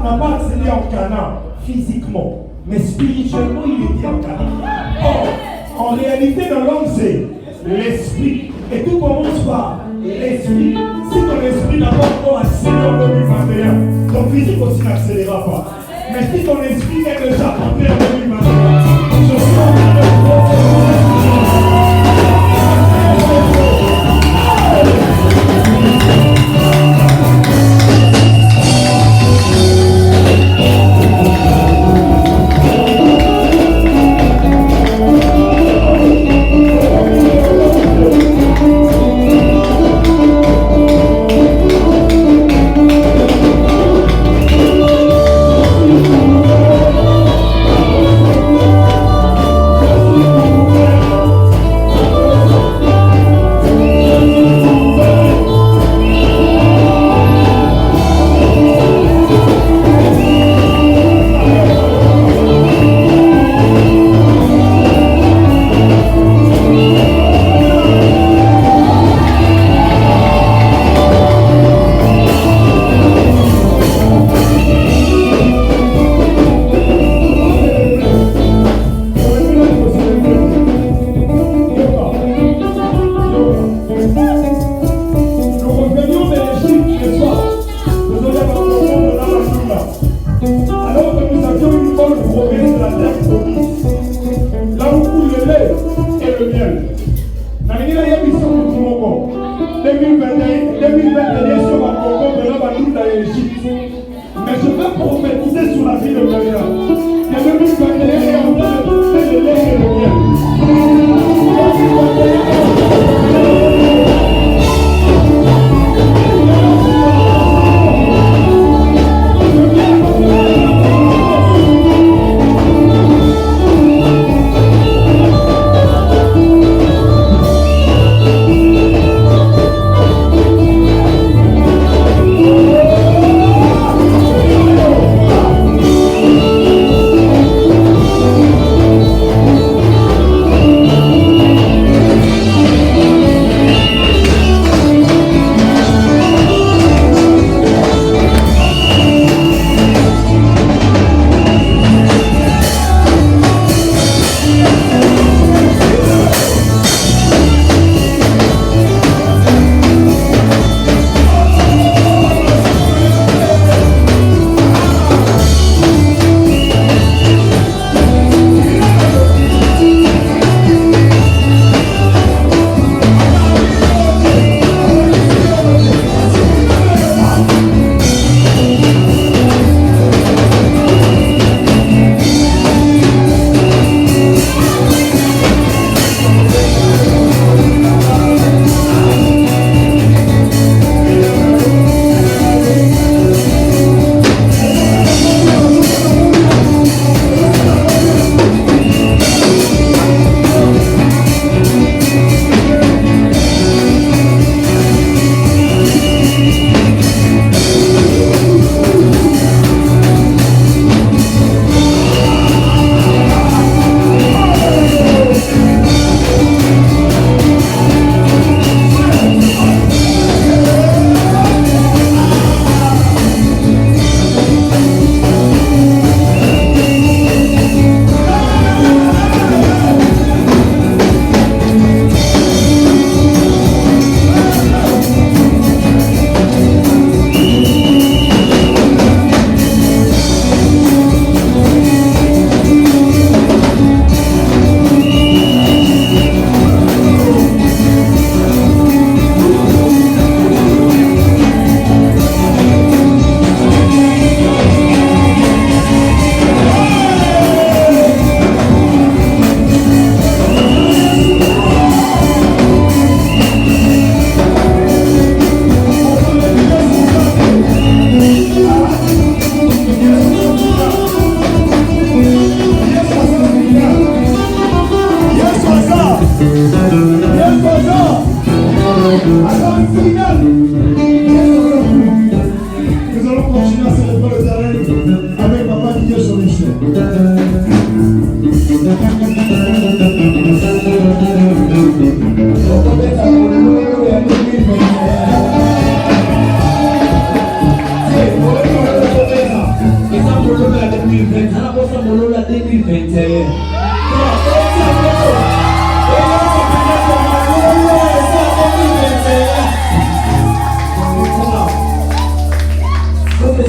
n'a pas accédé en Canaan physiquement, mais spirituellement, il était en Canaan. Or, en réalité, dans l'homme, c'est l'esprit. Et tout commence par l'esprit. Si ton esprit n'a pas encore accéléré en 2021, ton physique aussi n'accélérera pas. Mais si ton esprit est déjà entré en 2021, je suis en train de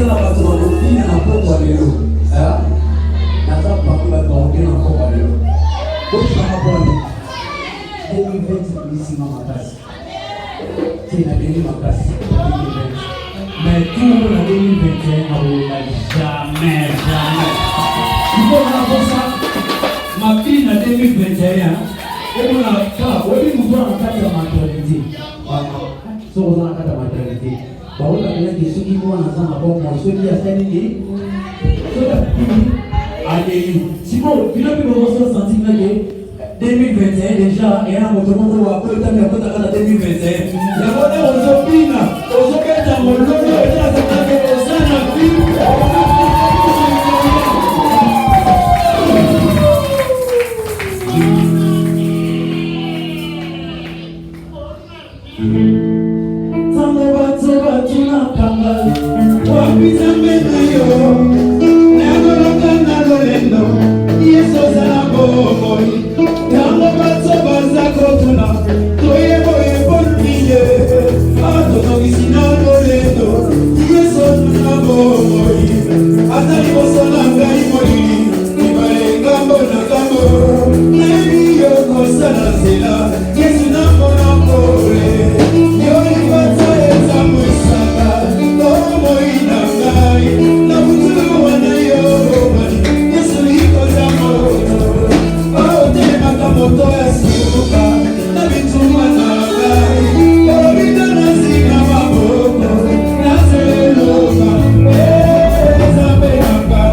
na bato bakofina na poko ya lelo naza pakula baoke na poko ya lelo kotikanga mpone 2020 lisima makasi tina deni makasi 2020 mais tout na 2021 akoyoka jamais il faut na kosa mapili na 2021 ebona kala oyebi moto na kati ya maternité soko oza na kati ya maternité baotakelaki soki mwana aza na bomoi soki asali nini soki apimi aleli siko bino mpe bokoso sentinake 2021 déjà eya na moto moko wakoyotami akotaka na 2021 yango nde ozobina ozobeta mololo ezazakake oza na vi tango bato batuna kanga wapisa mbena yo nagoloka na lolendo yesu ozala bomoi tango bato baza kotuna toyeboyebonile atotokisi na lolendo yesu ozala bomoi ata liboso na ngai molili libale ngambo na ngambo nayebi yo kosala nzela yesu na mona kole yo libata eza mwisaka tomoi na ngai na butu wana yo yesu likoza moto otelemaka moto ya suka na bituma na ngai olobina na zinga maboko nazeloba ezambe nanga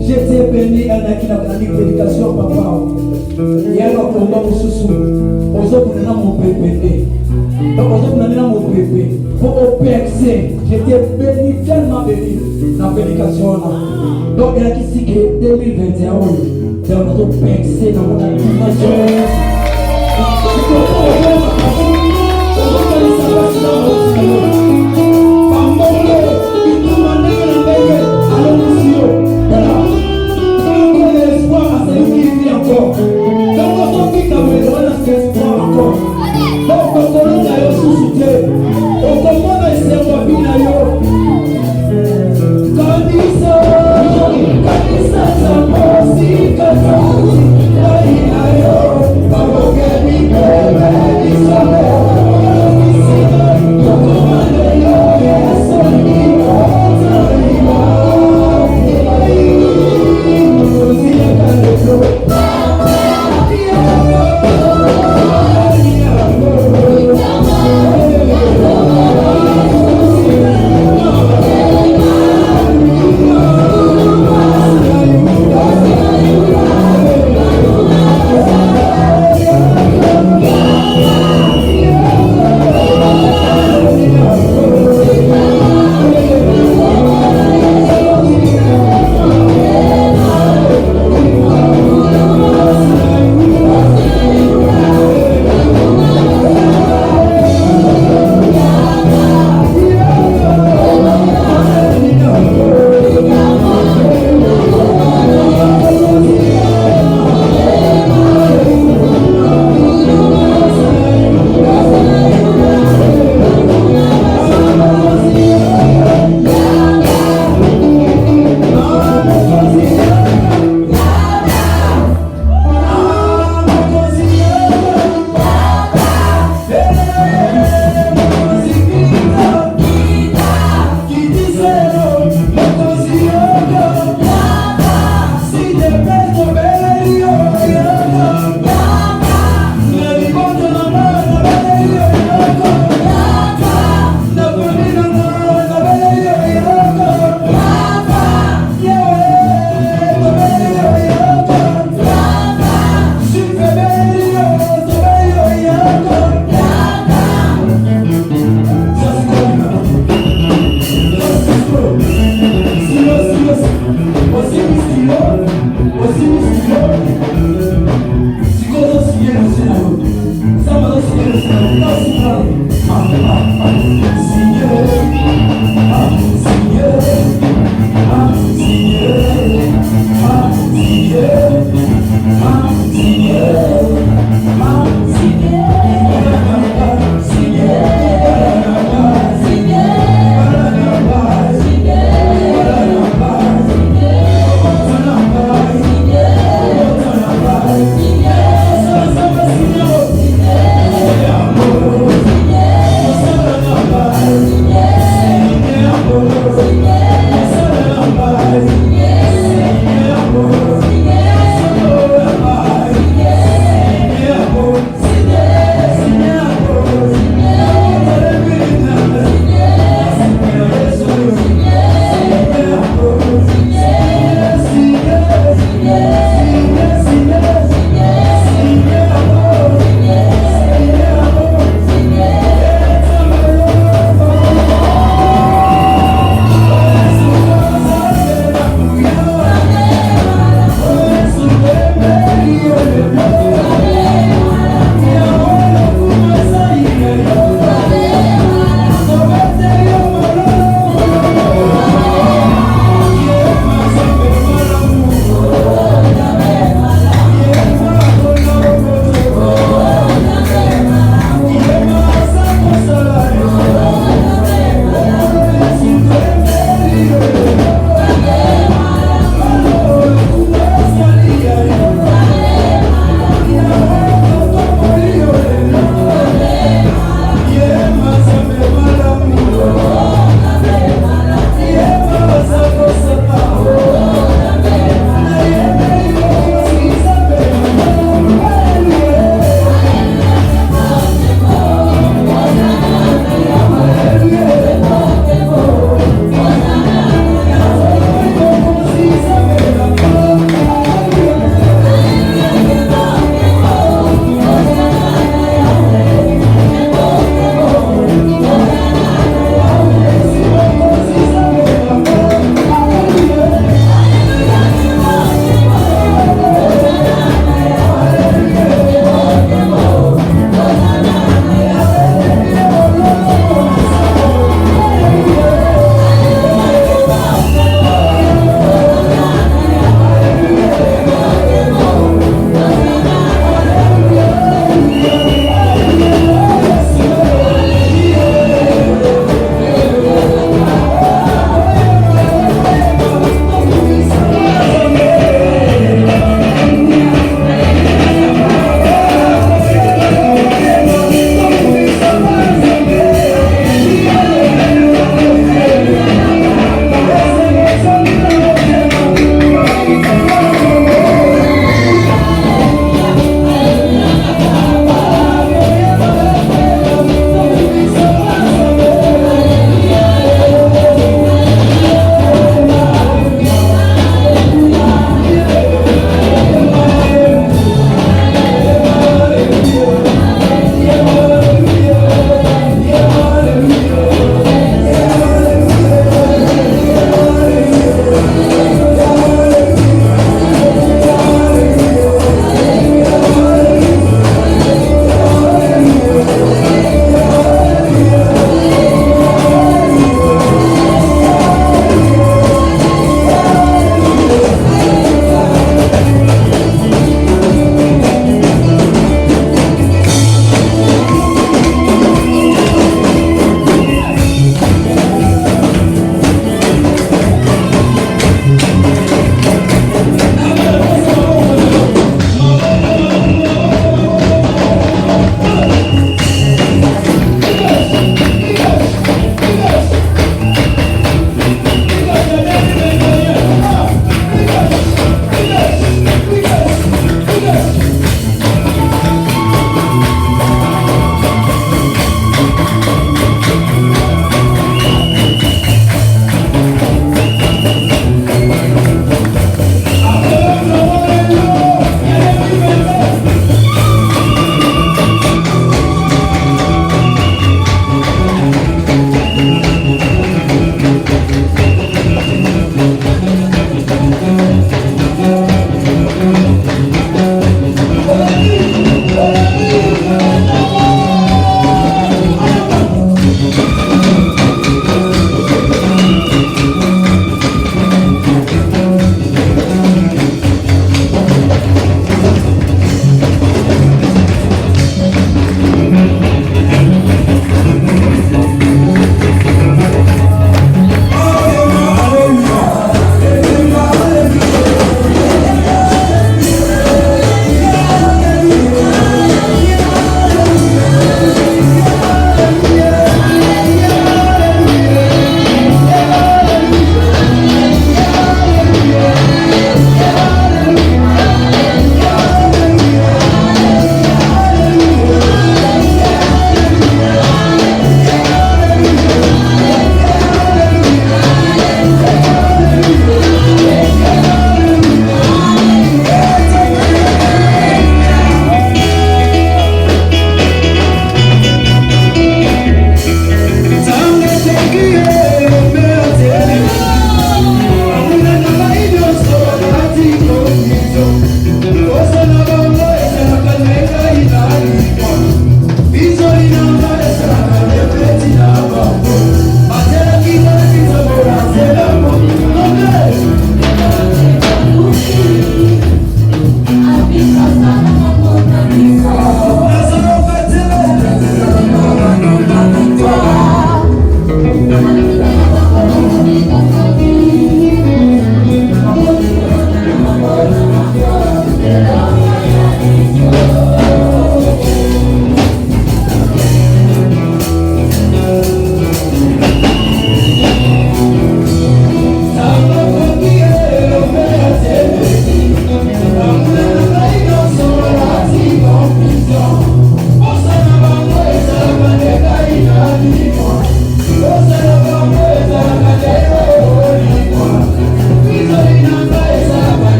J'étais béni à la prédication, papa. Il y a un combat pour sous. Aux autres, on a mon bébé. Donc, aux autres, on a mon bébé. Pour OPX, j'étais béni, tellement béni dans la prédication. Donc, il y a qui dit que 2021, dans notre OPX, dans mon animation. Baba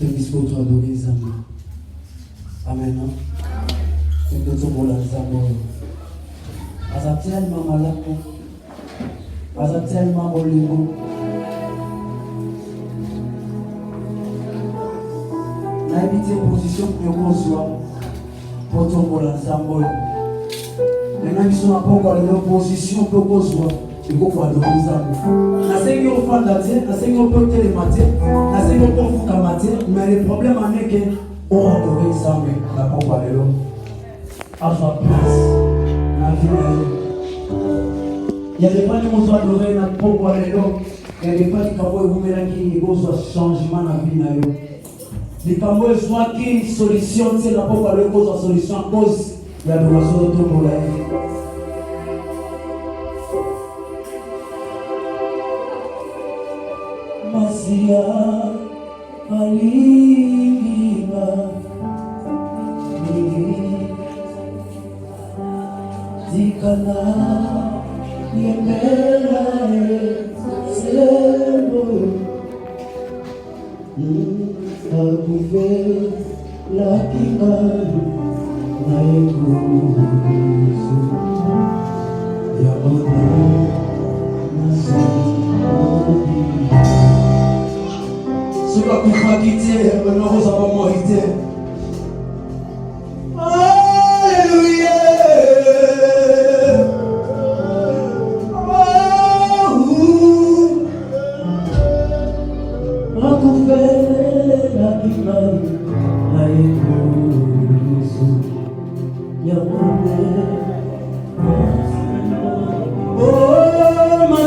Tu es dispo pour adorer les amis. Amen. Tu es dispo les amis. Asa tellement malako. Asa tellement bolingo. Na habité position pour qu'on pour ton pour l'ensemble. Maintenant ils sont encore dans leur position pour qu'on soit. Il faut adorer les amis. Na sengi au fond d'attien, na sengi au porter les matières, na sengi au pour fuka matière, mais le problème en est que on adore les amis. La parole de l'homme. À sa place. Il y a des fois qui nous adorer notre propre l'élo. Il y a des fois qui vous mettez qui cause changement dans la vie. Les cambois soit qui solution, c'est la propre l'élo cause solution cause l'adoration de tout le monde. Masia Alima Dikana Yemela Sebo Akuve Lakika Naiku Yamana Nasi Ceux qui ont quitté, maintenant vous avez morité. Alléluia. Recouvert la guimale, la écoute, Yamane. Oh, ma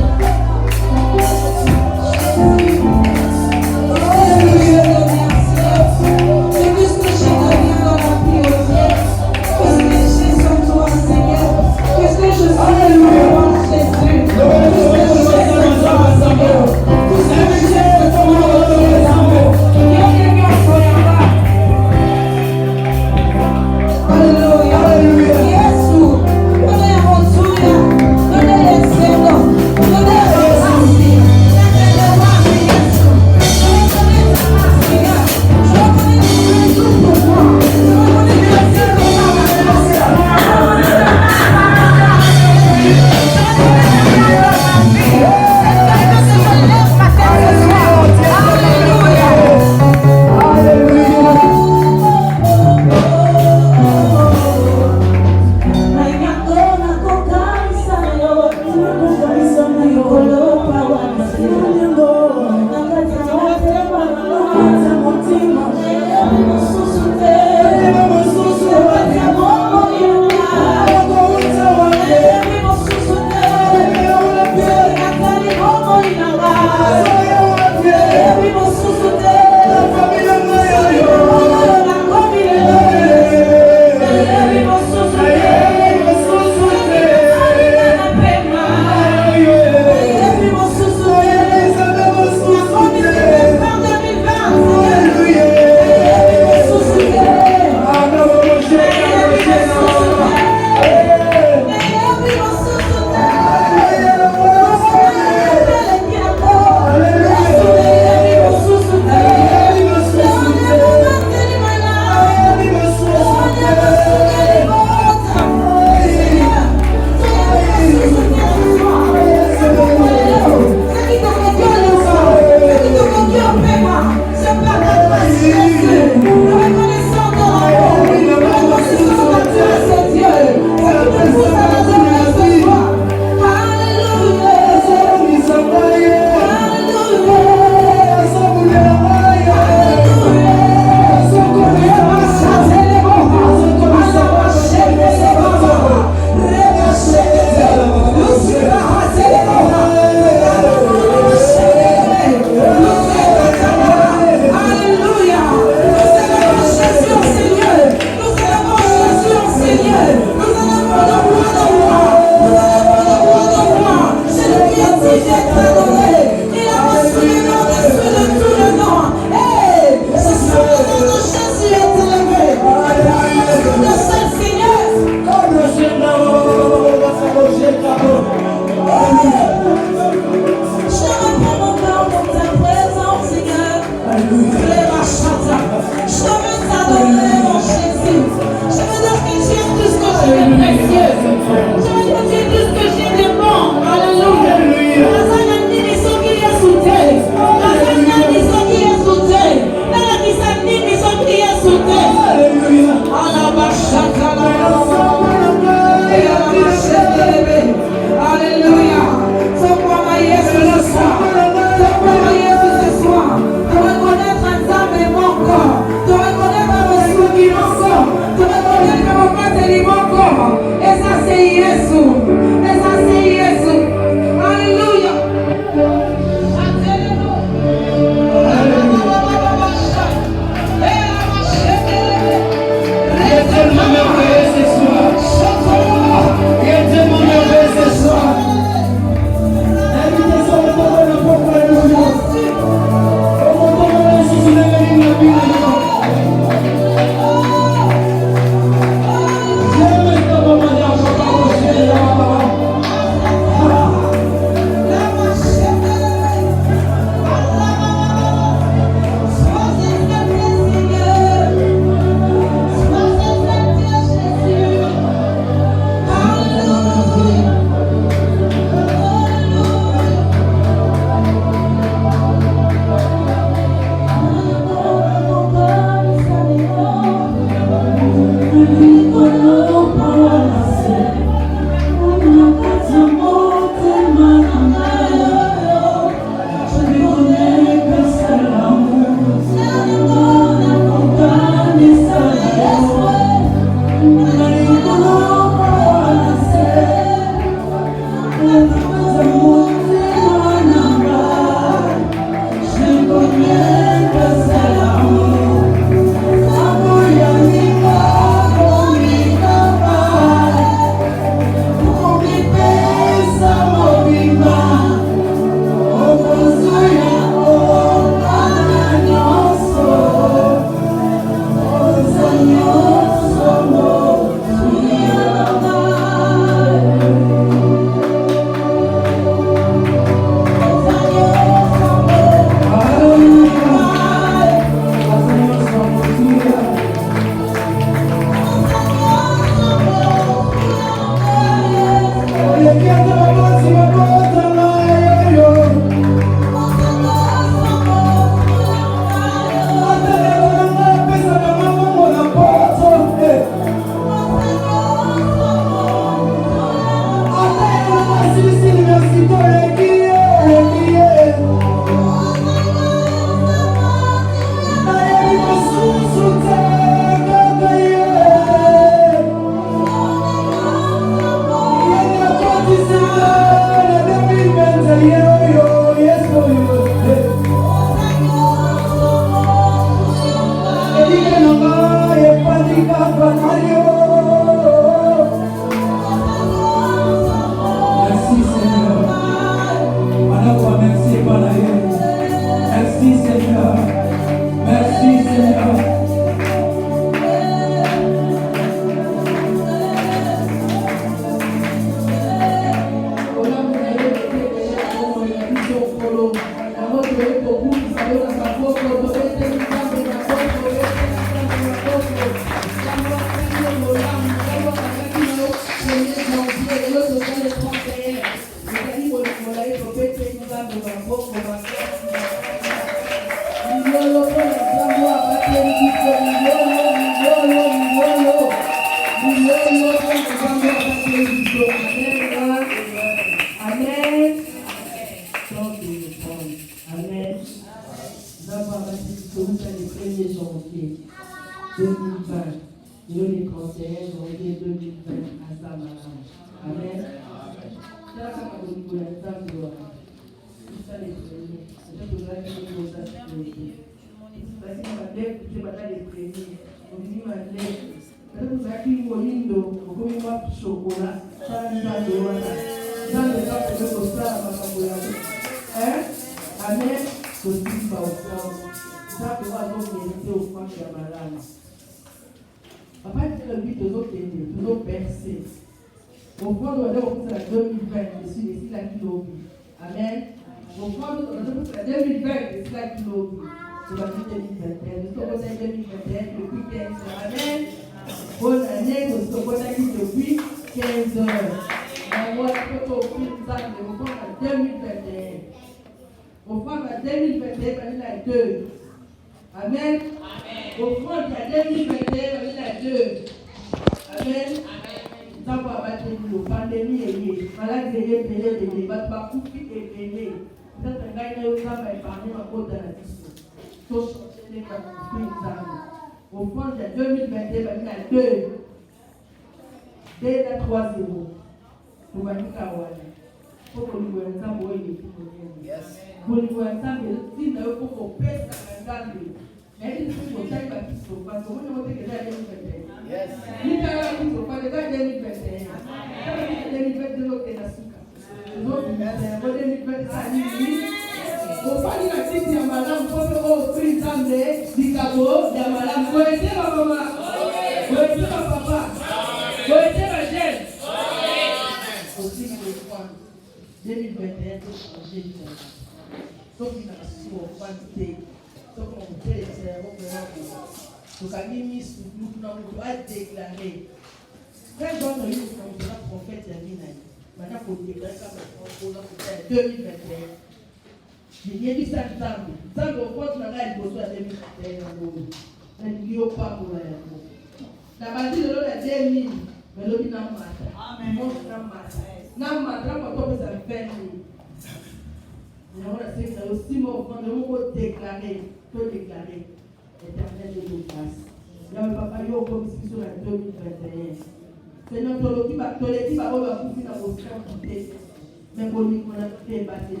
mais pour lui, on a fait battre.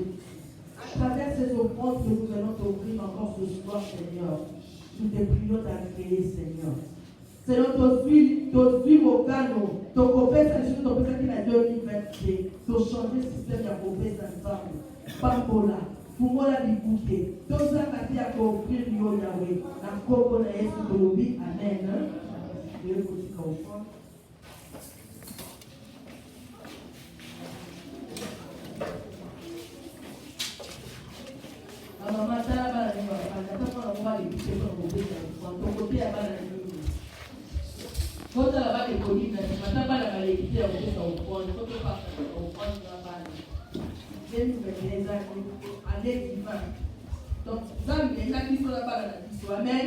À travers ces offrandes que nous venons t'offrir encore ce soir, Seigneur, nous te prions d'agréer, Seigneur. Seigneur, ton vie au canot, ton copé, c'est ton copé qui a 2022, ton changer le système de copé, ensemble. Pambola, Fumola Bikouke, ton zakati à offrir, Yahweh, la coco na Yesu Kolobi, Amen. Je vais vous dire qu'au fond, maman, tu as la balle, on va les piquer pour le ton côté à balle. Quand tu as la balle, tu as la balle à l'équité, on prend, il faut que tu fasses, on prend la balle. C'est une belle année divine. Donc, ça, il y a qui sont la balle à la question. Amen.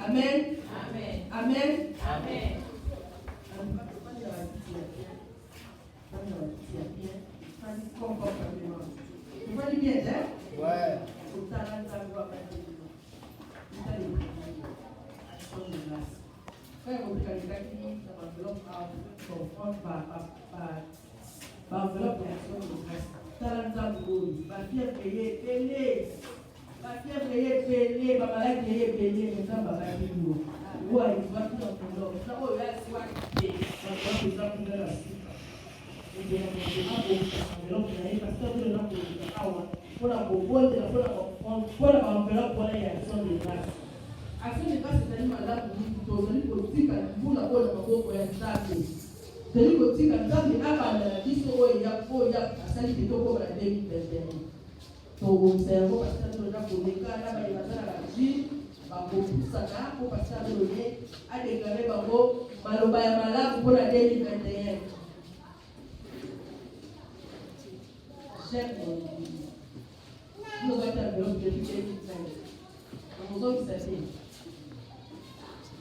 Amen. Amen. Amen. Amen. Vous voyez bien, hein? Ouais. Action de grâce, c'est-à-dire malade pour nous, c'est-à-dire que tu as la bonne pour c'est-à-dire que tu as la vie sur il y a celle qui est au la vie ton cerveau parce que tu as pour les cas là il va dans la vie pour ça là pour passer à donner à déclarer bango maloba ya malade pour la 2021 j'aime nous avons été enveloppe depuis 2020 nous avons été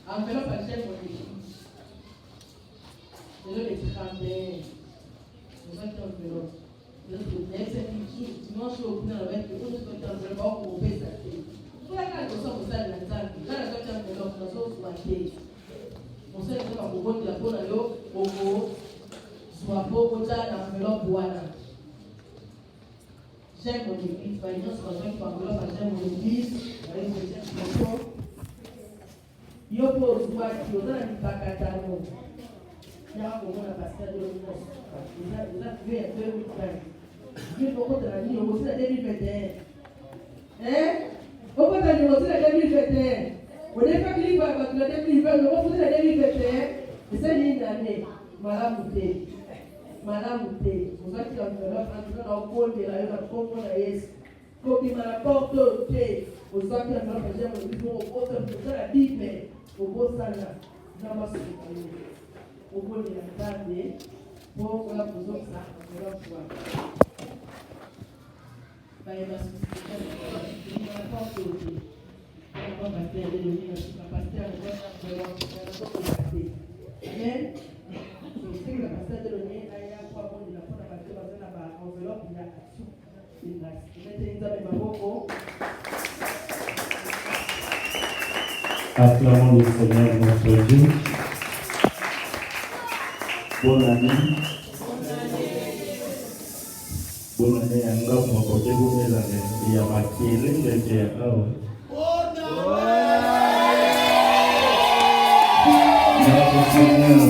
enveloppe à chef mon équipe de les 31 nous avons été enveloppe dimanche au final avec le nous avons été enveloppe pour payer ça pour la carte de ça vous savez la table là nous avons été enveloppe nous avons soigné on sait que va pour la bonne allo au soit pour la enveloppe voilà. J'aime mon église, par exemple, quand j'aime mon église, avec mon église, il y a pour voir qui on a un pacatano. Il y a un moment à passer de l'eau. Il a fait un peu de temps. Il faut qu'on a dit, on va faire 2021. Hein? On va faire 2021. On n'est pas qu'il va faire 2021, on va faire 2021. Et c'est une année. Voilà, vous êtes. Madame, vous êtes dans le pôle de la Congo de l'Est. Comme il m'a rapporté au thé, vous êtes dans la Bible, au beau salaire, dans ma société, au pôle de la table, pour la position de la foi. Il m'a rapporté au thé. Il m'a rapporté au thé. Amen. La pasteur de l'année, il y a quoi bon de la fois la pasteur va faire la enveloppe il y a une grâce. Mettez une table Maboko. Acclamons le Seigneur notre Dieu. Bonne année. Bonne année à nous pour côté vous mes amis. Il y a ma kéré de terre. Notre Seigneur.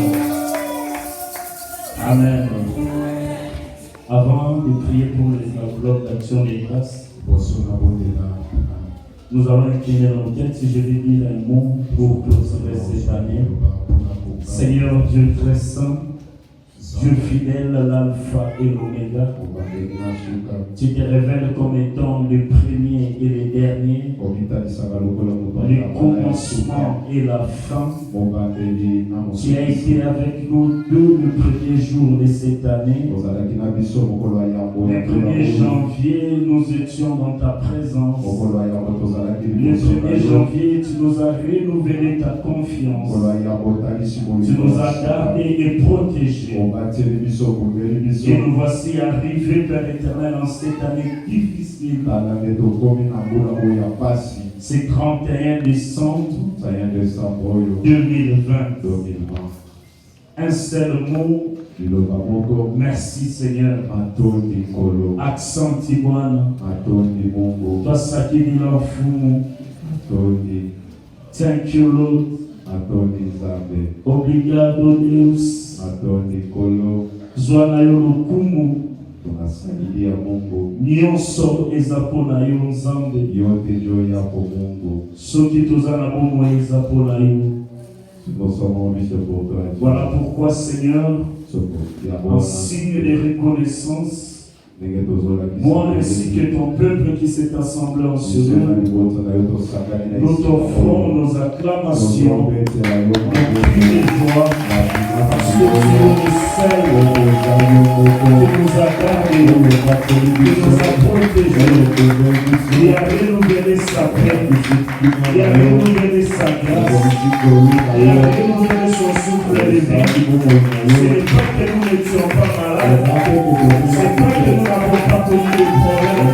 Amen. Avant de prier pour les enveloppes d'action des grâces, nous allons incliner nos têtes. Si je vais dire un mot pour clôturer cette année. Seigneur Dieu très saint, Dieu fidèle, l'alpha et l'oméga, tu te révèles comme étant le premier et le dernier, le commencement et la fin. Tu as été avec nous dès le premier jour de cette année. Le 1er janvier, nous étions dans ta présence. Le 1er janvier, tu nous as renouvelé ta confiance. Tu nous as gardés et protégés. Et nous voici arrivés, Père éternel, en cette année difficile. C'est 31 décembre 2020. Un seul mot Merci Seigneur. Accent Tibouane. Toi Sakini Lanfou. Thank you Lord. Obrigado Deus. Zwana yo lukumu. Nyonso ezapona yo Nzambe. Soki tozana bomo ezapona yo. Voilà pourquoi Seigneur, en signe de reconnaissance, moi ainsi que ton peuple qui s'est assemblé en ce lieu, nous t'offrons nos acclamations, nos cris de joie, parce que tu es le seul qui nous a gardés, qui nous a protégés, qui a renouvelé sa paix, qui a renouvelé sa grâce, qui a renouvelé son souffle de vie. C'est pas que nous n'étions pas malades, c'est pas que nous n'avons pas connu des problèmes.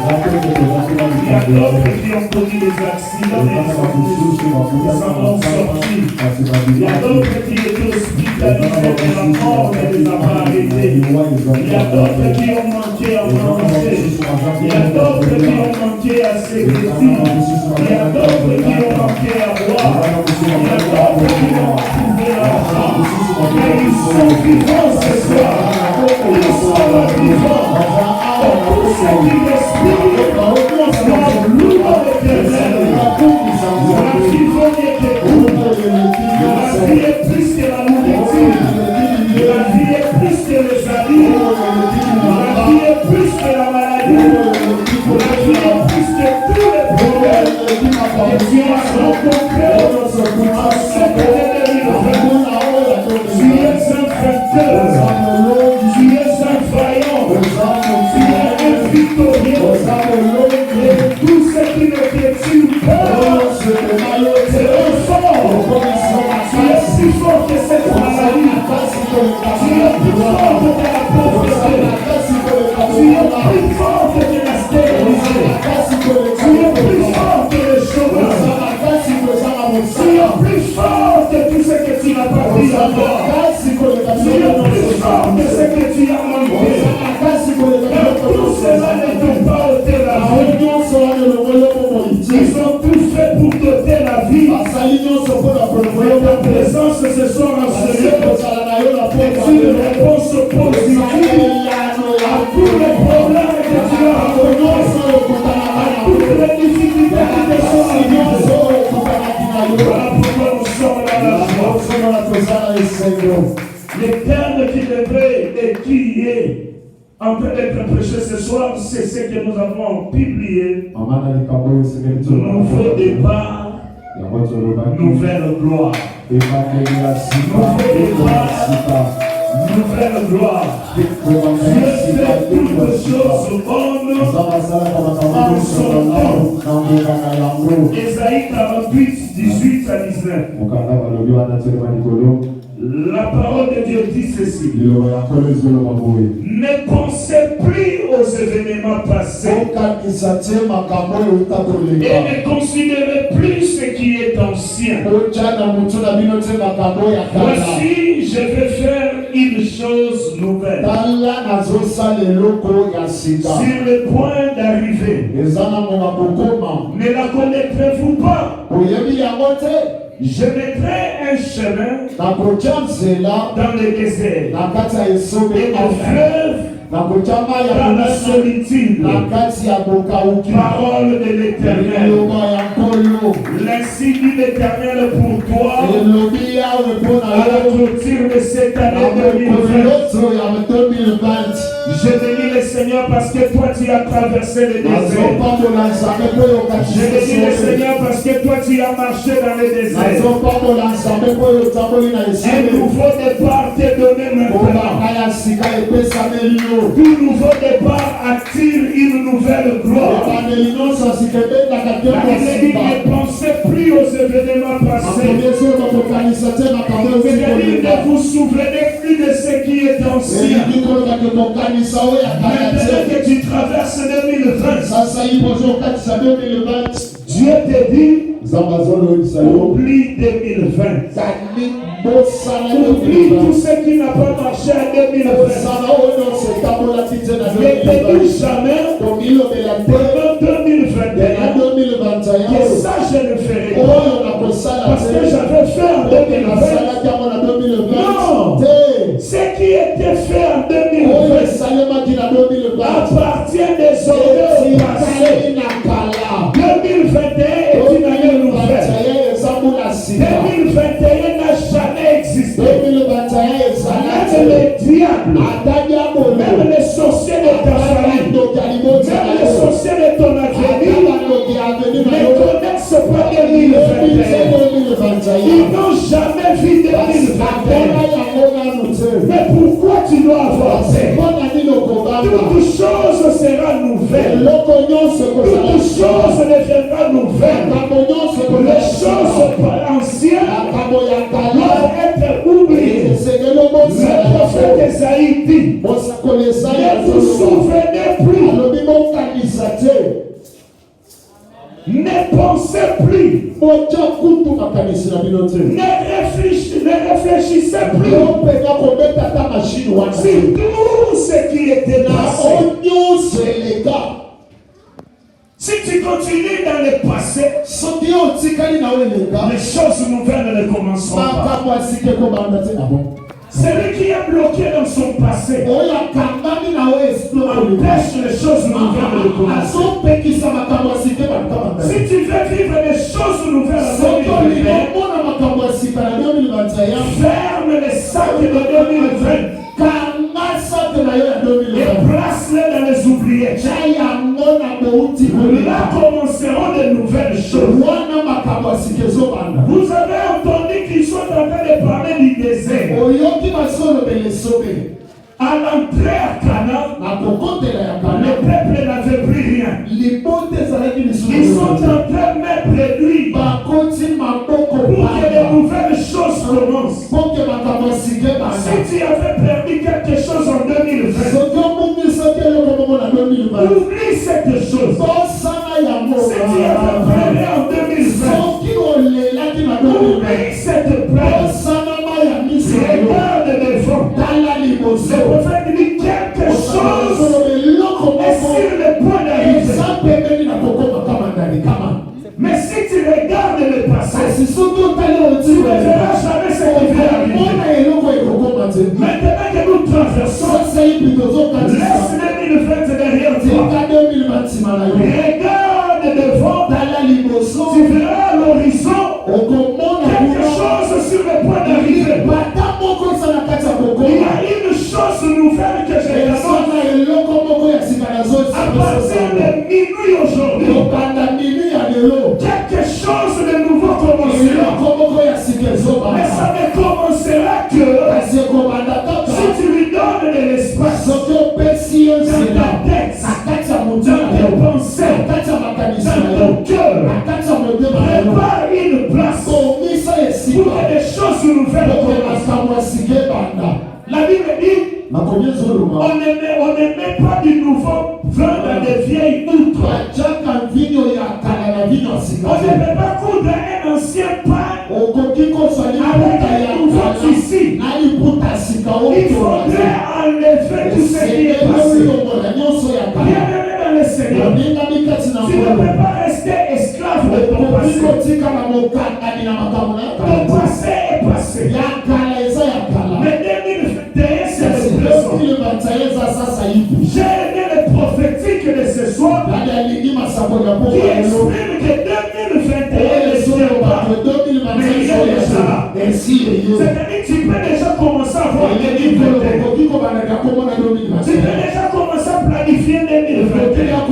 Il y a d'autres qui ont connu des accidents et ils s'en ont sortis. Il y a d'autres qui étaient hospitalisés et la mort ne les a pas arrêtés. Il y a d'autres qui ont manqué à manger. Il y a d'autres qui ont manqué à sécurité. Il y a d'autres qui ont manqué à boire. Il y a d'autres qui ont trouvé l'argent. Mais ils sont vivants ce soir. Ils sont vivants. Pour ceux qui respirent, nous louons l'Éternel. La vie est plus que la nourriture. La vie est plus que les habits. La vie est plus que la maladie. La vie est plus que tous les problèmes que tu as rencontrés en cette année 2020. Tu es un vainqueur. Tu es un vaillant. Tu es un victorieux. Et tout ce qui ne t'étire pas, c'est un fort. Tu es si fort que cette maladie. Tu es plus fort que la pauvreté. Tu es plus fort que la stérilité. Tu es plus fort que le chômage. Tu es plus fort que tout ce que tu n'as pas dit encore. Tu es plus fort que ce que tu as manqué. Et tout cela ne peut pas ôter la vie. Ils ont tout fait pour t'ôter la vie. Et ta présence ce soir en ce lieu est une réponse positive à tous les problèmes que tu as rencontrés, à toutes les difficultés qui te sont arrivées. Voilà pourquoi nous sommes là la joie. Les termes qui devraient et qui est en train d'être prêché ce soir, c'est ce que nous avons publié. Nouveau départ, nouvelle gloire. Nouveau départ, nouvelle gloire. Dieu fait toutes choses bonnes en son temps. Ésaïe 48, 18 à 19. La parole de Dieu dit ceci. Ne pensez plus aux événements passés et ne considérez plus ce qui est ancien. Voici, je vais faire une chose nouvelle. Sur le point d'arriver. Ne la connaîtrez-vous pas? Je mettrai un chemin dans le désert et un fleuve dans la solitude. Parole de l'Éternel. L'ainsi dit l'Éternel pour toi à la clôture de cette année 2020. Je bénis le Seigneur parce que toi tu as traversé le désert. Je bénis le Seigneur parce que toi tu as marché dans le désert. Un nouveau départ t'est donné maintenant. Tout nouveau départ attire une nouvelle gloire. La Bible dit ne pensez plus aux événements passés. C'est-à-dire ne vous souvenez plus de ce qui est ancien. Maintenant que tu traverses 2020, Dieu te dit Oublie 2020. Oublie tout ce qui n'a pas marché en 2020. Ne te dis jamais pendant 2021 que ça je ne ferai pas parce que j'avais fait en 2020. Non, ce qui était fait en 2020 appartient désormais au passé. 2021 est une année nouvelle. 2021 n'a jamais existé. Même le diable, même les sorciers de ta famille, même les sorciers de ton avenir ne connaissent pas 2021. Ils n'ont jamais vu 2021. Mais pourquoi tu dois avoir peur? Toute chose sera nouvelle. Toute chose deviendra nouvelle. Les choses anciennes doivent être oubliées. Le prophète Esaïe dit, ne vous souvenez plus. Ne pensez plus. Ne réfléchissez plus. C'est tout ce qui était passé. Si tu continues dans le passé, les choses nouvelles ne commenceront pas. Celui qui est bloqué dans son passé empêche les choses nouvelles de commencer. Si tu veux vivre des choses nouvelles en 2021, ferme les sacs de 2020 et place-les dans les oubliettes. Là commenceront de nouvelles choses. Vous avez entendu qu'ils sont en train de parler du désert. À l'entrée à Canaan, le peuple n'avait plus rien. Ils sont en train de mettre réduits pour que de nouvelles choses commencent. Si tu avais perdu quelque chose en 2020, oublie cette chose. Si tu avais perdu en 2020, oublie cette place. Regarde devant. Le prophète dit quelque chose est sur le point d'arriver. Mais si tu regardes le passé, tu ne verras jamais ce qui va arriver. Maintenant que nous traversons, laisse 2020 derrière toi. Regarde devant, tu verras à l'horizon quelque chose sur le point d'arriver. Il y a une chose nouvelle que j'ai à partir de minuit aujourd'hui. Quelque chose de nouveau commencera. Mais ça ne commencera que si tu lui donnes de l'espace dans ta tête, dans tes pensées, dans ton cœur. Prépare une place pour que des choses nouvelles commencent. La Bible dit, on ne met pas du nouveau vin dans des vieilles outres. On ne peut pas coudre un ancien pain avec un nouveau tissu. Il faudrait enlever tout ce qui est passé. Bien-aimé dans le Seigneur, tu ne peux pas rester esclave de ton passé. Ton passé est passé. Mais 2021, c'est le présent. J'ai aimé le prophétique de ce soir qui exprime que 2021 ne vient pas, mais il est déjà là. C'est-à-dire que tu peux déjà commencer à voir 2021. Tu peux déjà commencer à planifier 2021.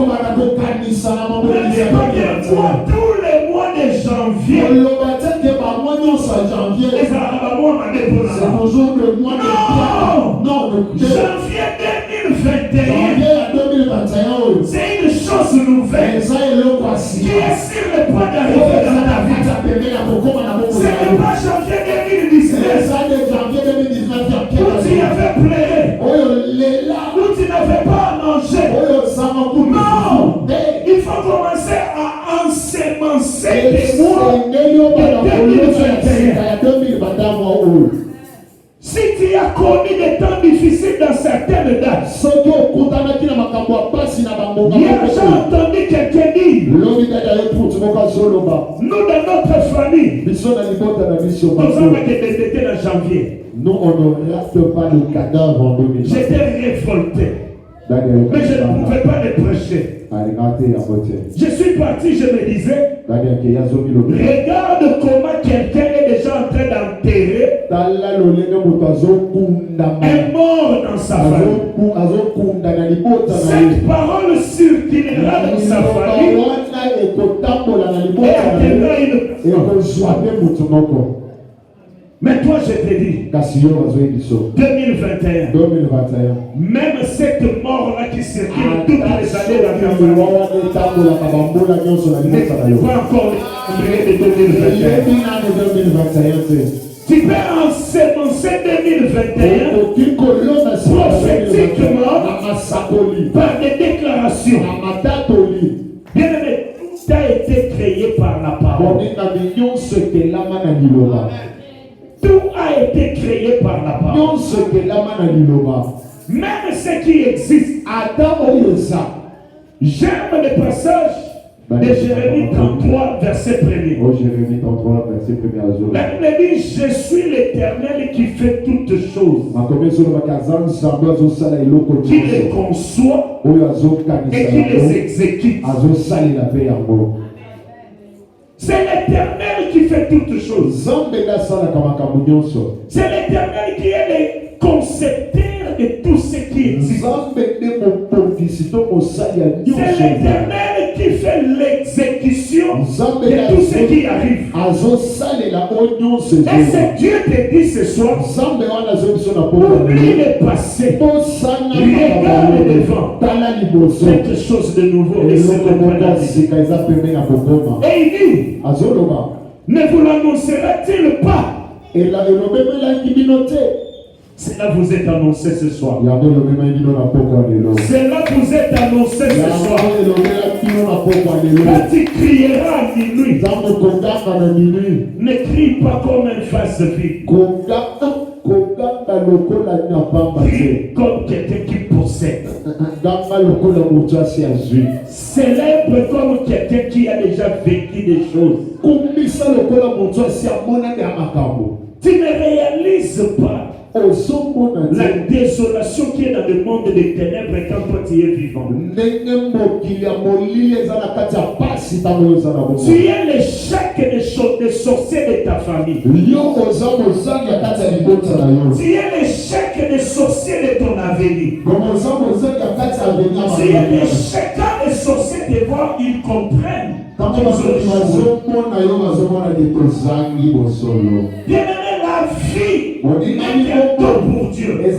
Tous les mois de janvier, les Arabes c'est toujours le mois de janvier 2021. C'est une chose nouvelle qui est sur le point d'arriver dans ta vie. Ce n'est pas janvier 2019 où tu avais pleuré, où tu n'avais pas mangé. Non, il faut commencer à ensemencer des mois Si tu as connu des temps difficiles dans certaines dates, hier j'ai entendu quelqu'un dire, nous dans notre famille, nous avons été détectés en janvier. Nous, on ne reste pas le cadavre en 2020. J'étais révolté, mais je ne pouvais pas le prêcher. Je suis parti, je me disais, regarde comment quelqu'un est déjà en train d'enterrer un mort dans sa famille. Cette parole circulera dans sa famille et atteindra une... Mais toi, je te dis, 2021, même cette mort-là qui circule toutes les années dans ta famille, ne va encore briller de 2021. Tu peux annoncer 2021 prophétiquement par des déclarations. Bien aimé, tout a été créé par la parole. Tout a été créé par la parole. Même ce qui existe. J'aime le passage de Jérémie 33, verset 1er. La Bible dit, je suis l'Éternel qui fait toutes choses, qui les conçoit et qui les exécute. C'est l'Éternel qui fait toutes choses. C'est l'Éternel qui est le concepteur de tout ce qui existe. C'est l'Éternel qui fait l'exécution de tout ce qui arrive. Et c'est Dieu te dit ce soir, oublie le passé, regarde devant, quelque chose de nouveau. Et il dit, ne vous l'annoncera-t-il pas? C'est là que vous êtes annoncé ce soir. C'est là que vous êtes annoncé ce soir. Quand tu crieras à minuit, ne crie pas comme un face vide. Crie comme quelqu'un qui possède. Célèbre comme quelqu'un qui a déjà vécu des choses. Tu ne réalises pas la désolation qui est dans le monde des ténèbres quand toi tu es vivant. Tu es l'échec des sorciers de ta famille. Tu es l'échec des sorciers de ton avenir. Tu es l'échec des sorciers de voir, ils comprennent. Bien-aimé, la vie n'est qu'un temps pour Dieu, mais un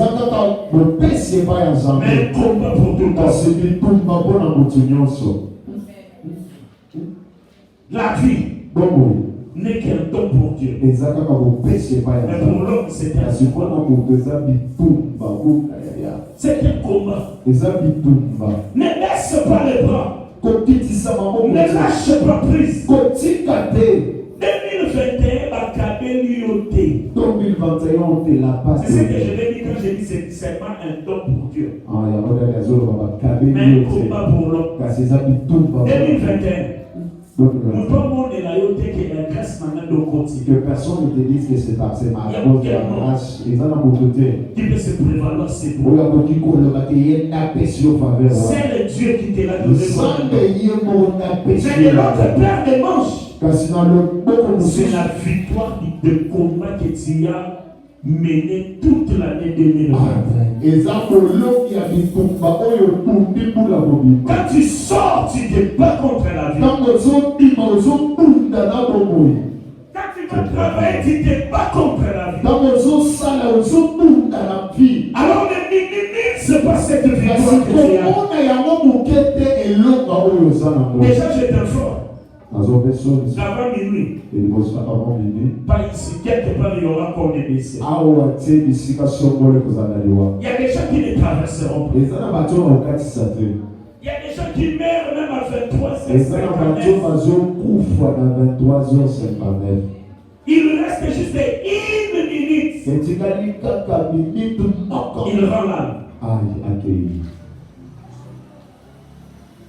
combat pour tout le monde. La vie n'est qu'un temps pour Dieu, mais pour l'homme c'est un c'est un combat. Ne laisse pas les bras, ne lâche pas prise. 2021 va caber l'IOT. 2021 on te la passe. C'est ce que je vais dire quand je dis c'est seulement un don pour Dieu. Mais un combat pour l'homme. 2021. Que personne ne te dise que c'est ma cause de la grâce. Ils en ont mon côté. Qui peut se prévaloir, c'est bon. C'est le Dieu qui te l'a donné. C'est de notre Père des manches. C'est la victoire de combat que tu as mené toute l'année 2020. Quand tu sors, tu te bats contre la vie. Quand tu vas travailler, tu te bats contre la vie. Alors ne minimise pas cette victoire que tu as. Déjà, je t'informe. Avant minuit, pas ici, quelque part il y aura encore des décès. Il y a des gens qui ne traverseront pas. Il y a des gens qui meurent même à 23h59. Il reste juste une minute. Il rend l'âme.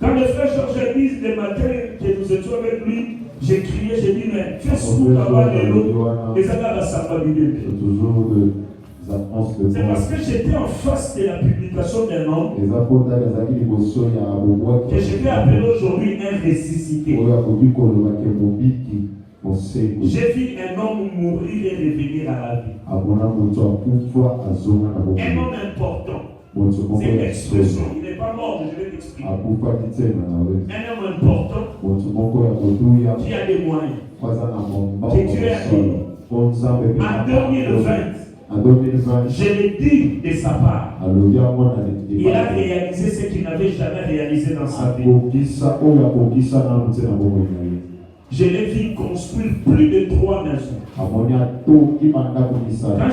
Quand le frère Georges dit le matin que nous étions avec lui, j'ai crié, j'ai dit, mais Facebook avoir les lots. Et ça va s'abandonner. C'est parce que j'étais en face de la publication d'un homme que je vais appeler aujourd'hui un ressuscité. J'ai vu un homme mourir et revenir à la vie. Un homme important. C'est une expression. Il n'est pas mort, je vais t'expliquer. Un homme important qui a des moyens. Que Dieu a dit. En 2020, je l'ai dit de sa part. Il a réalisé ce qu'il n'avait jamais réalisé dans sa vie. Je l'ai vu construire plus de 3 maisons. Quand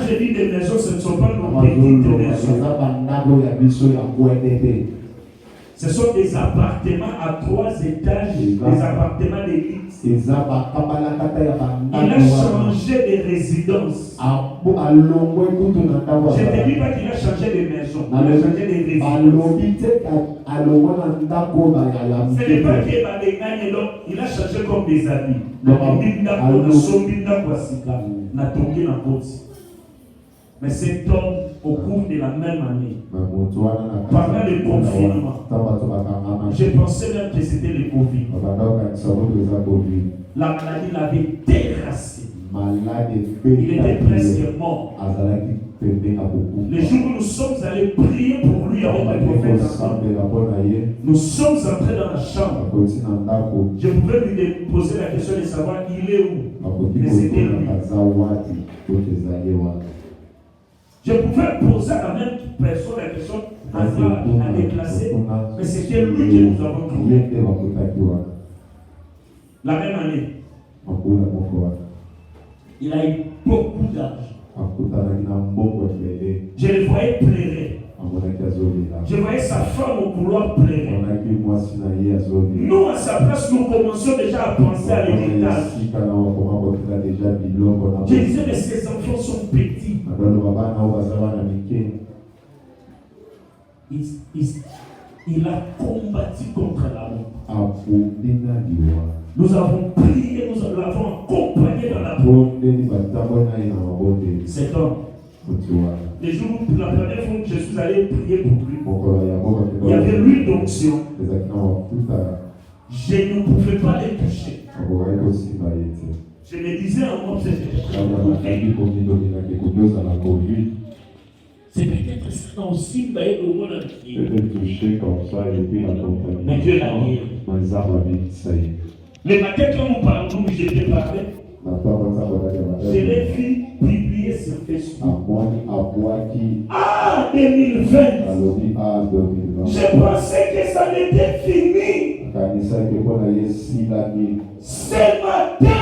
je dis des maisons, ce ne sont pas nos petites maisons. Ce sont des appartements à 3 étages, des appartements d'élite. Il a changé de résidence. Je ne te dis pas qu'il a changé de maison, il a changé de résidence. Ce n'est pas qu'il a gagné, il a changé comme des habits. Mais cet homme, au cours de la même année, pendant le confinement, je pensais même que c'était le Covid. La maladie l'avait terrassé. Il était presque mort. Le jour où nous sommes allés prier pour lui avec le prophète, nous sommes entrés dans la chambre. Je pouvais lui poser la question de savoir il est où. Mais c'était lui. Je pouvais poser à la même personne la question à déplacer, mais c'était lui que nous avons trouvé. La même année, il a eu beaucoup d'argent. Je le voyais pleurer. Je voyais sa femme au couloir pleurer. Nous, à sa place, nous commençons déjà à penser à l'héritage. Je disais, mais ces enfants sont petits. Il a combattu contre la mort. Nous avons prié, nous l'avons accompagné dans la prière. Cet homme, les jours où la première fois que je suis allé prier pour lui, il y avait l'huile d'onction. Je ne pouvais pas les toucher. Je me disais en moi, c'est peut-être ça aussi, au monde entier. Mais Dieu l'a dit. Le matin, quand nous parlons, j'étais parlé. Je l'ai vu publier sur Facebook. Ah, 2020. Je pensais que ça n'était fini. Ce matin,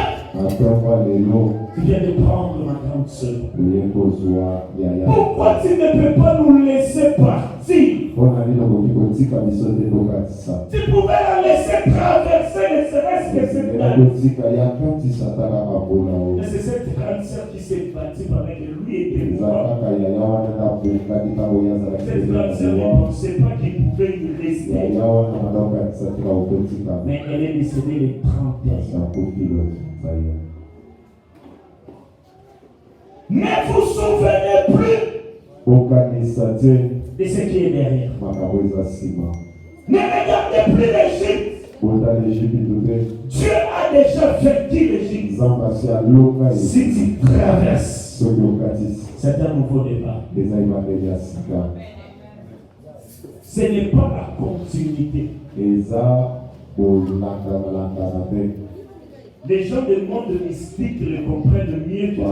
tu viens de prendre ma grande soeur. Pourquoi tu ne peux pas nous laisser partir? Tu pouvais la laisser traverser, ne serait-ce que cette dame. Mais c'est cette grande soeur qui s'est battue avec lui et moi. Cette grande soeur ne pensait pas qu'il pouvait y rester. Mais elle est décédée le 31. Ne vous souvenez plus de ce qui est derrière. Ne regardez plus l'Égypte. Dieu a déjà vaincu l'Égypte. Si tu traverses, c'est un nouveau départ. Ce n'est pas la continuité. Les gens du monde mystique le comprennent mieux que à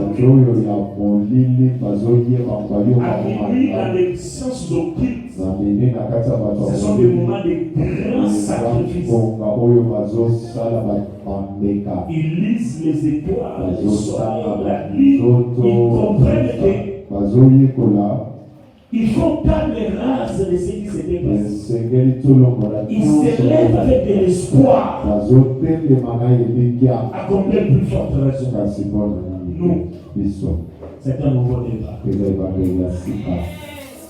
minuit, dans les sciences occultes, ce sont des moments de grands sacrifices. Ils lisent les étoiles, le soleil, la nuit. Ils comprennent que Il faut table rase de ce qui s'était passé. esengeli tolongola Il s'élève avec de l'espoir bazotelemaka elikya à combien plus forte raison. kasi mpona Nous. biso C'est un nouveau débat. eza ebandeli ya sika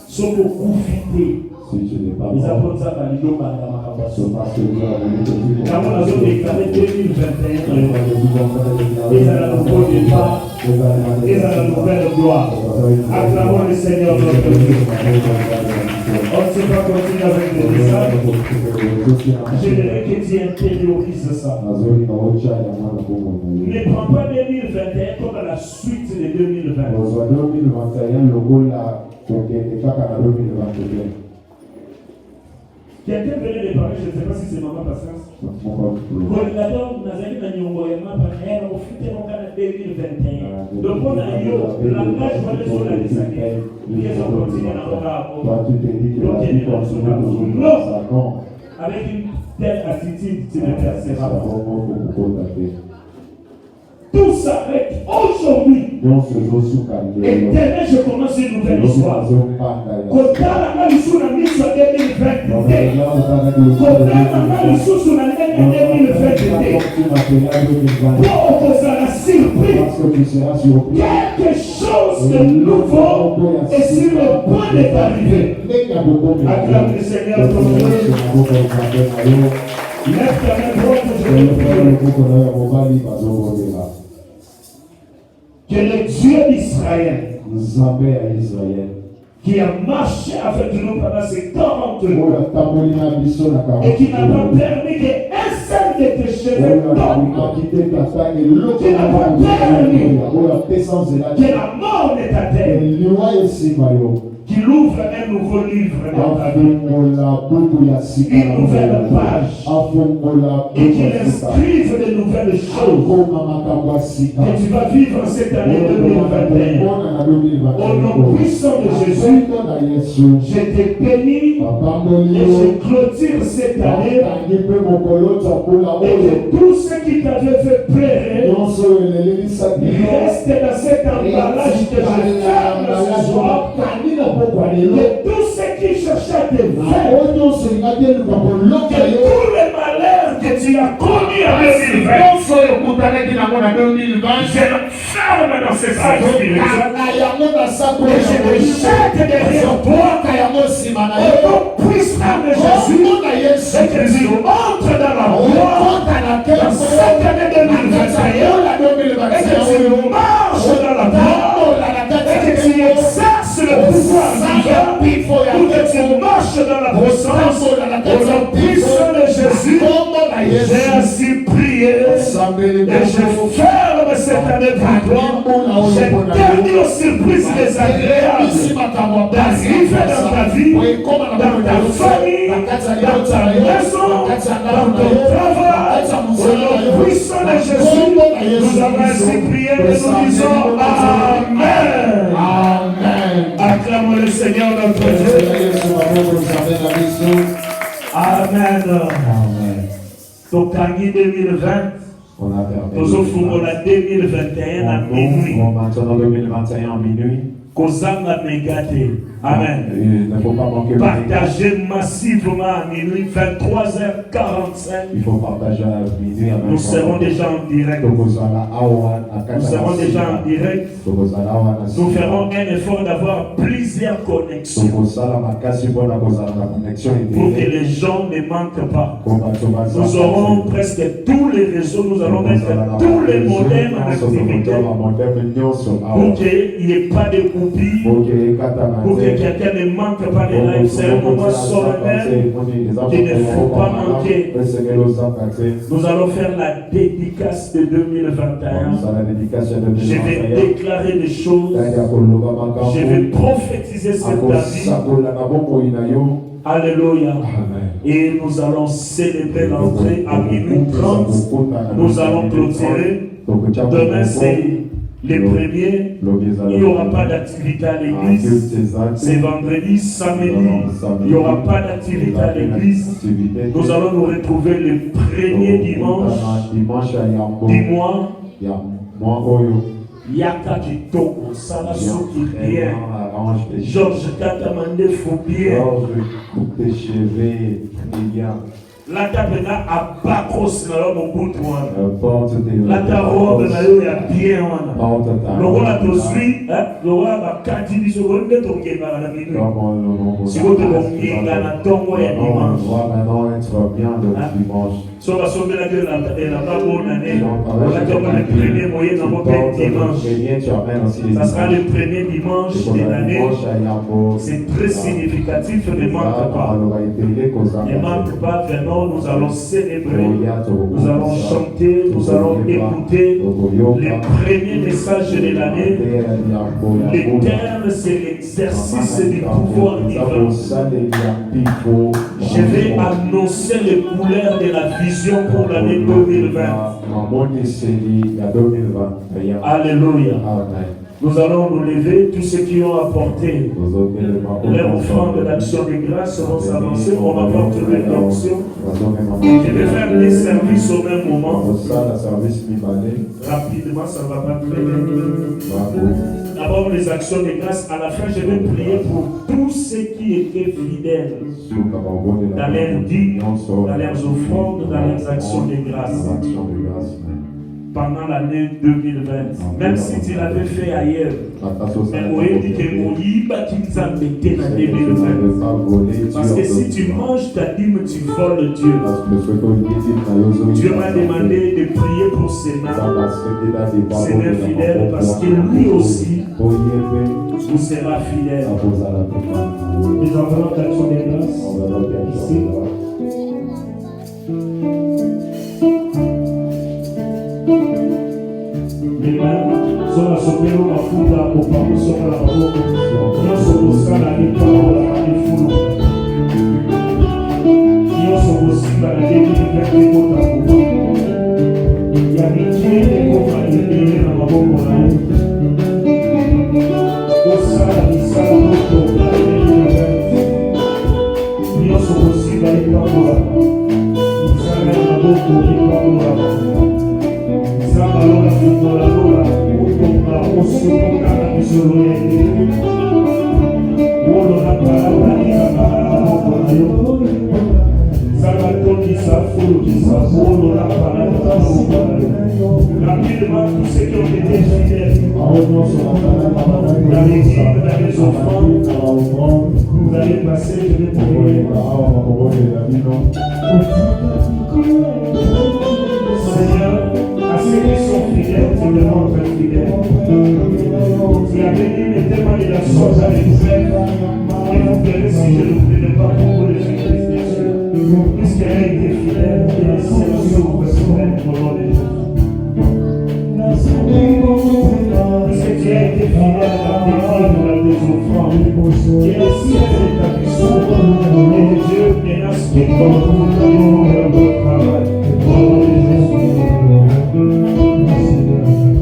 Ce que vous faites, si tu n'es pas les mort apôtres ça va lui donner la so macabre. parce que nous avons été Quand on a déclaré 2021, et ils ont un nouveau départ, ils ont une nouvelle gloire. Acclamons le Seigneur notre Dieu. On ne sait pas continuer avec des messages. J'aimerais que tu intériorises ça. Ne prends pas 2021 comme la suite de 2020. Quelqu'un venait de parler, je ne sais pas si c'est maman Patience. Coordinateur Nazali Nanyongoyama, Panaïa, on fait mon cas en 2021. Donc on a eu le langage pour les choses à l'Israël. Ils ont continué à non, avec une telle attitude, tu ne perceras pas. Tout s'arrête aujourd'hui. Et demain, je commence une nouvelle histoire. Quand on a eu sous la mise en 2020, quand on a eu sous la mise en 2020, pour la surprise, quelque chose de nouveau est sur le point d'arriver. Acclame le Seigneur ton Dieu. Lève ta main droite que je vais prier. Que le Dieu d'Israël, qui a marché avec nous pendant ces 40 jours et qui n'a pas permis qu'un seul de tes cheveux tombe, qui n'a pas permis que la mort ne t'atteigne, qu'il ouvre un nouveau livre dans ta vie, une nouvelle page, et qu'il inscrive de nouvelles choses que tu vas vivre cette année 2021. Au nom puissant de Jésus, je te bénis et je clôture cette année, et que tout ce qui t'avait fait pleurer reste dans cet emballage que je ferme ce soir. Que tout ce qui cherchait à te faire, que tous les malheurs que tu as connus en 2020, je le ferme dans ces sacs spirituels. Et je le jette derrière toi, au nom puissant de Jésus, et que tu entres dans la voie dans cette année 2021, et que tu marches dans la voie, et que tu exerces le pouvoir divin, ou que tu marches dans la puissance, au nom puissant de Jésus. J'ai ainsi prié, et je ferme cette année pour toi. J'ai perdu aux surprises désagréables d'arriver dans ta vie, dans ta famille, dans ta maison, dans ton travail. Au nom puissant de Jésus, nous avons ainsi prié et nous disons Amen. Amen. Acclamons le Seigneur notre Dieu. Amen. Donc, en 2020, nous offrons la 2021 à minuit. Maintenant 2021 en minuit. Kozanga Megate. Amen. Il ne faut pas manquer. Partagez massivement à minuit, 23h45. Il faut partager à minuit. Nous serons déjà en direct. Nous serons déjà en direct. Nous ferons un effort d'avoir plusieurs connexions pour que les gens ne manquent pas. Nous aurons presque tous les réseaux, nous allons mettre tous les modems en activité pour qu'il n'y ait pas de coupures, pour que quelqu'un ne manque pas les lives. C'est un moment solennel qu'il ne faut pas manquer. Nous allons faire la dédicace de 2021. Je vais déclarer des choses. Je vais prophétiser cette vie. Alléluia. Et nous allons célébrer l'entrée à minuit 30. Nous allons clôturer. Demain, c'est les premiers. Il n'y aura pas d'activité à l'église. C'est vendredi, samedi. Il n'y aura pas d'activité à l'église. Nous allons nous retrouver le premier dimanche du mois. Yaka Kitoko, Salasso qui bien. Arrange tes cheveux. Georges Katamande faut bien. Georges, coupe tes cheveux, bien. La tapena a bakos na yo bout wana. Porte tes La ta robe na yo ya bien wana. Porte ta Le roi to suit, le roi va kati biso gonde to kenga na minu. Si vous te kenga na tongo ya dimanche. Maintenant, tu vas bien le dimanche. So va sauver la gueule la pas bonne année. On va dire le premier moyen dans votre dimanche. Ça sera le premier dimanche de l'année. C'est très significatif, ne manque pas. Ne manque pas, vraiment, nous allons célébrer, nous allons chanter, nous allons écouter les premiers messages de l'année. Le terme, c'est l'exercice du pouvoir divin. Je vais annoncer les couleurs de la vision pour l'année 2020. Alléluia. Nous allons nous lever, tous ceux qui ont apporté leur offrande d'action de grâce vont s'avancer, on apporte l'onction. Je vais faire des services au même moment. Rapidement, ça ne va pas très bien. D'abord les actions de grâce, à la fin je vais prier pour tous ceux qui étaient fidèles dans leurs dîmes, dans leurs offrandes, dans leurs actions de grâce. Pendant l'année 2020, même si tu l'avais fait ailleurs, mais on dit que parce que si tu manges ta dîme, tu voles Dieu. Dieu m'a demandé de prier pour Sénat, Seigneur fidèle, parce que lui aussi vous sera fidèle. Les enveloppes d'action de grâce ici. Sono sopero la fuga o papo sopra la bocca, io sono scala di parola di fumo, io sono scala di verde conta fumo, e a mi chiede come di bere la bocca o sala di tutto io sono scala di parola, mi sale la bocca di parola. Allora futuratura una ossuta misurere uno la parola di la Salvatore Safuru di Safuru la parola rapidement tous ceux qui ont été fidèles dans les hymnes, dans les offrandes vous allez passer, je vais prier. Seigneur, à ceux qui sont fidèles, tu demandes d'être fidèle. Tu as béni les témoins de la chose à l'extrême. Et vous verrez si je ne vous pas pour vous les Jésus, bien sûr. Puisqu'elle a été fidèle, et les cieux s'ouvrent sur elle au nom de Jésus. Puisque tu as été fidèle dans tes dîmes, dans tes offrandes, et le ciel est ta puissance, et Dieu menace quiconque pour faire votre travail. Au nom de Jésus.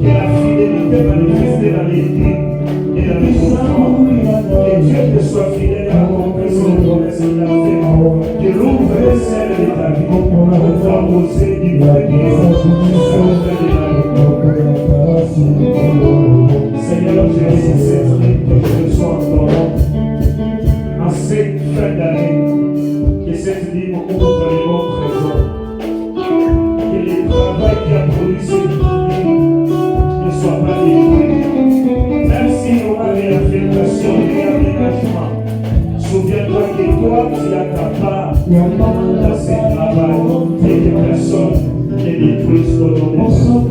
Que la fidélité manifestée dans les dîmes et dans les offrandes, que Dieu te soit fidèle à accomplir ses promesses qu'il a fait, que l'ouvre les selles de ta vie pour arroser du premier jusqu'à la fin de l'année. Seigneur, je laisse cette nuit que je reçois en ton nom, en cette fin d'année, que cette nuit ouvre les bons trésors. Que le travail qui a produit cette vie ne soit pas détruit. Même s'il y aura des affectations et des aménagements, souviens-toi que toi, tu as ta part dans ce travail et que personne ne détruise au nom de Jésus.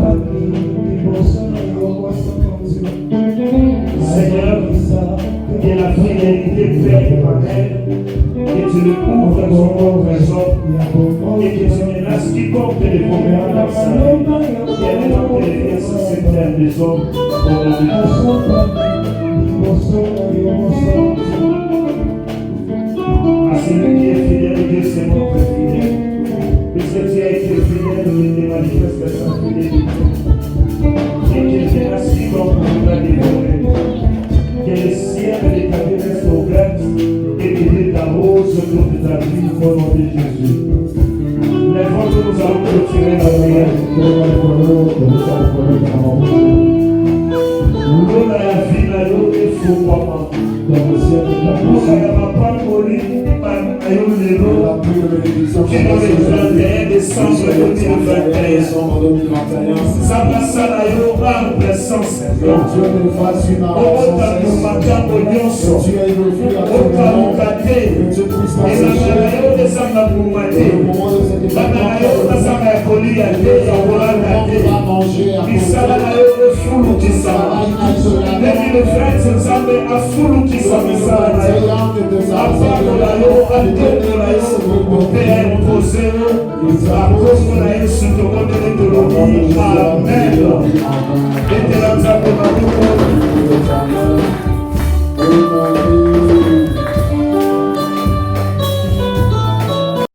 Seigneur, que la fidélité paie éternelle, que tu le couvres dans son bon trésor et que tu menaces quiconque te découvre dans sa vie, qu'elle est en délivrance sur cette terre des hommes au nom de Jésus. À celui qui est fidèle, Dieu se montre fidèle. Puisque tu as été fidèle, il te manifeste sa fidélité. Et qu'il menace quiconque pour la dévorer. Que le ciel de ta vie reste ouvert et que Dieu t'arrose autour de ta vie au nom de Jésus. Lève-nous, nous allons clôturer la prière. ya vie na yo efukwama. Mboka ya mapangoli na yo lelo kino le 21 décembre 2021. Sabasa na yo ample sans okotanga makambo nyonso okaluka te ezanga na yo ezanga mbuma te bana na yo bazanga ya kolia te ya kolanda te misala na yo efulukisama neti le frère nzambe afulukisa misala na yo apakola yo atombola yo mpe aimpoze yo akombo na yesu tokondele tolobi amen etela nzambe mabuko